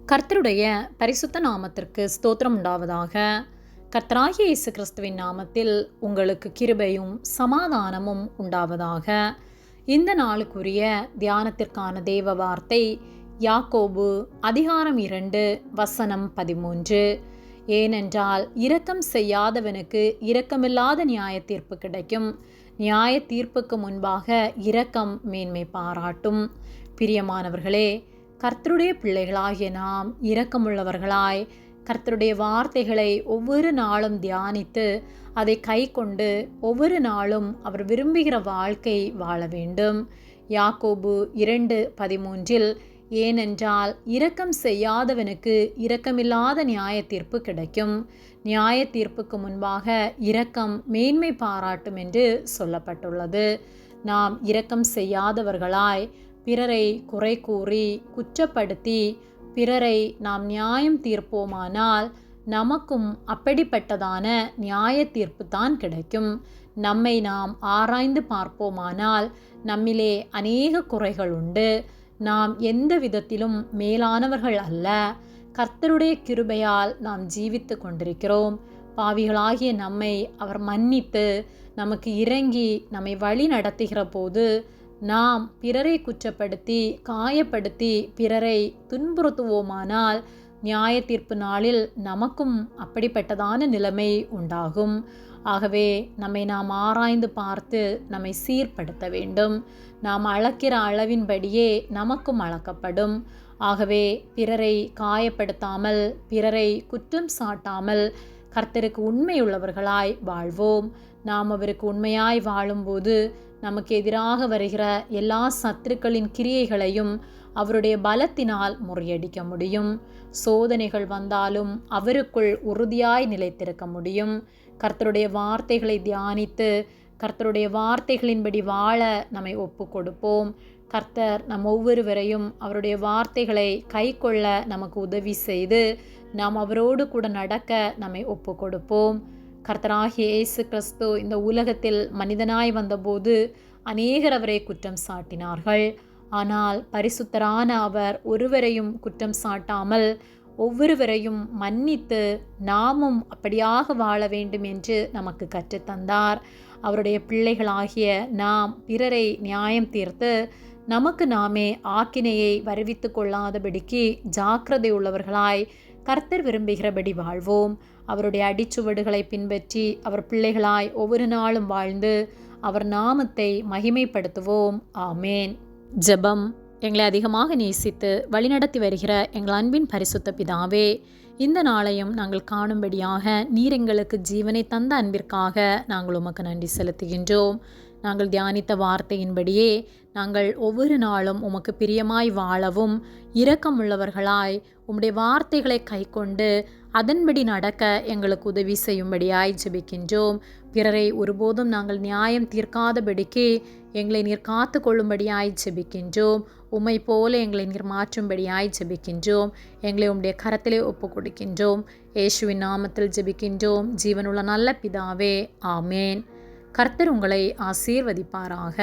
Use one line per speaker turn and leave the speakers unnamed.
கர்த்தருடைய பரிசுத்த நாமத்திற்கு ஸ்தோத்திரம் உண்டாவதாக. கர்த்தராகிய இயேசு கிறிஸ்துவின் நாமத்தில் உங்களுக்கு கிருபையும் சமாதானமும் உண்டாவதாக. இந்த நாளுக்குரிய தியானத்திற்கான தேவ வார்த்தை யாக்கோபு அதிகாரம் 2 வசனம் 13. ஏனென்றால் இரக்கம் செய்யாதவனுக்கு இரக்கமில்லாத நியாய தீர்ப்பு கிடைக்கும். நியாய தீர்ப்புக்கு முன்பாக இரக்கம் மேன்மை பாராட்டும். பிரியமானவர்களே, கர்த்தருடைய பிள்ளைகளாகிய நாம் இரக்கமுள்ளவர்களாய் கர்த்தருடைய வார்த்தைகளை ஒவ்வொரு நாளும் தியானித்து அதை கை கொண்டு ஒவ்வொரு நாளும் அவர் விரும்புகிற வாழ்க்கை வாழ வேண்டும். யாக்கோபு 2:13 ஏனென்றால் இரக்கம் செய்யாதவனுக்கு இரக்கமில்லாத நியாய தீர்ப்பு கிடைக்கும். நியாய தீர்ப்புக்கு முன்பாக இரக்கம் மேன்மை பாராட்டும் என்று சொல்லப்பட்டுள்ளது. நாம் இரக்கம் செய்யாதவர்களாய் பிறரை குறை கூறி குற்றப்படுத்தி பிறரை நாம் நியாயம் தீர்ப்போமானால் நமக்கும் அப்படிப்பட்டதான நியாய தீர்ப்பு தான் கிடைக்கும். நம்மை நாம் ஆராய்ந்து பார்ப்போமானால் நம்மிலே அநேக குறைகள் உண்டு. நாம் எந்த விதத்திலும் மேலானவர்கள் அல்ல. கர்த்தருடைய கிருபையால் நாம் ஜீவித்து கொண்டிருக்கிறோம். பாவிகளாகிய நம்மை அவர் மன்னித்து நமக்கு இறங்கி நம்மை வழி நடத்துகிற போது நாம் பிறரை குற்றப்படுத்தி காயப்படுத்தி பிறரை துன்புறுத்துவோமானால் நியாய தீர்ப்பு நாளில் நமக்கும் அப்படிப்பட்டதான நிலைமை உண்டாகும். ஆகவே நம்மை நாம் ஆராய்ந்து பார்த்து நம்மை சீர்படுத்த வேண்டும். நாம் அளக்கிற அளவின்படியே நமக்கும் அளக்கப்படும். ஆகவே பிறரை காயப்படுத்தாமல் பிறரை குற்றம் சாட்டாமல் கர்த்தருக்கு உண்மையுள்ளவர்களாய் வாழ்வோம். நாம் அவருக்கு உண்மையாய் வாழும்போது நமக்கு எதிராக வருகிற எல்லா சத்துருக்களின் கிரியைகளையும் அவருடைய பலத்தினால் முறியடிக்க முடியும். சோதனைகள் வந்தாலும் அவருக்குள் உறுதியாய் நிலைத்திருக்க முடியும். கர்த்தருடைய வார்த்தைகளை தியானித்து கர்த்தருடைய வார்த்தைகளின்படி வாழ நம்மை ஒப்பு கொடுப்போம். கர்த்தர் நம் ஒவ்வொருவரையும் அவருடைய வார்த்தைகளை கை கொள்ள நமக்கு உதவி செய்து நாம் அவரோடு கூட நடக்க நம்மை ஒப்பு கொடுப்போம். கர்த்தராகிய இயேசு கிறிஸ்து இந்த உலகத்தில் மனிதனாய் வந்தபோது அநேகர் அவரை குற்றம் சாட்டினார்கள். ஆனால் பரிசுத்தரான அவர் ஒருவரையும் குற்றம் சாட்டாமல் ஒவ்வொருவரையும் மன்னித்து நாமும் அப்படியாக வாழ வேண்டும் என்று நமக்கு கற்றுத்தந்தார். அவருடைய பிள்ளைகளாகிய நாம் பிறரை நியாயம் தீர்த்து நமக்கு நாமே ஆக்கினையை வருவித்து கொள்ளாதபடிக்கு ஜாக்கிரதை உள்ளவர்களாய் கர்த்தர் விரும்புகிறபடி வாழ்வோம். அவருடைய அடிச்சுவடுகளை பின்பற்றி அவர் பிள்ளைகளாய் ஒவ்வொரு நாளும் வாழ்ந்து அவர் நாமத்தை மகிமைப்படுத்துவோம். ஆமேன். ஜெபம். எங்களை அதிகமாக நேசித்து வழிநடத்தி வருகிற எங்கள் அன்பின் பரிசுத்த பிதாவே, இந்த நாளையும் நாங்கள் காணும்படியாக நீர் எங்களுக்கு ஜீவனை தந்த அன்பிற்காக நாங்கள் உமக்கு நன்றி செலுத்துகின்றோம். நாங்கள் தியானித்த வார்த்தையின்படியே நாங்கள் ஒவ்வொரு நாளும் உமக்கு பிரியமாய் வாழவும் இரக்கமுள்ளவர்களாய் உம்முடைய வார்த்தைகளை கை கொண்டு அதன்படி நடக்க எங்களுக்கு உதவி செய்யும்படியாய் ஜெபிக்கின்றோம். பிறரை ஒருபோதும் நாங்கள் நியாயம் தீர்க்காதபடிக்கு எங்களை நீர் காத்து கொள்ளும்படியாய் ஜெபிக்கின்றோம். உம்மை போல எங்களை நீர் மாற்றும்படியாய் ஜெபிக்கின்றோம். எங்களை உம்முடைய கரத்திலே ஒப்பு கொடுக்கின்றோம். இயேசுவின் நாமத்தில் ஜெபிக்கின்றோம் ஜீவனுள்ள நல்ல பிதாவே, ஆமேன். கர்த்தர் உங்களை ஆசீர்வதிப்பாராக.